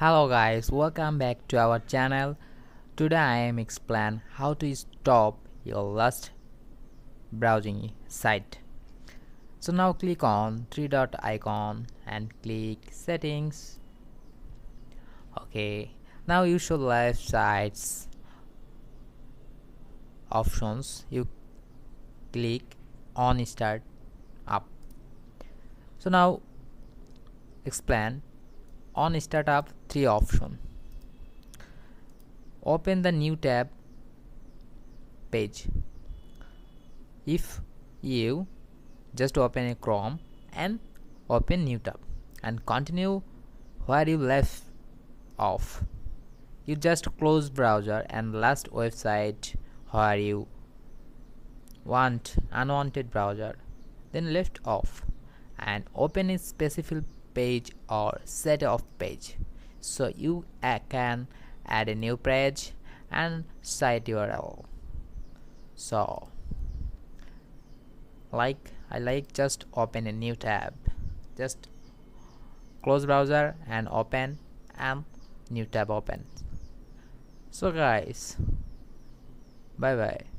Hello guys, welcome back to our channel. Today I am explain how to stop your last browsing site. So now click on three dot icon and click settings. Okay, now you show left sides options. You click on start up. So now explain on startup 3 option. Open the new tab page. If you just open a Chrome and open new tab and continue where you left off. You just close browser and last website where you want unwanted browser, then left off and open a specific page or set of page, so you can add a new page and site URL. So I like just open a new tab, just close browser and open and new tab open. So guys, bye bye.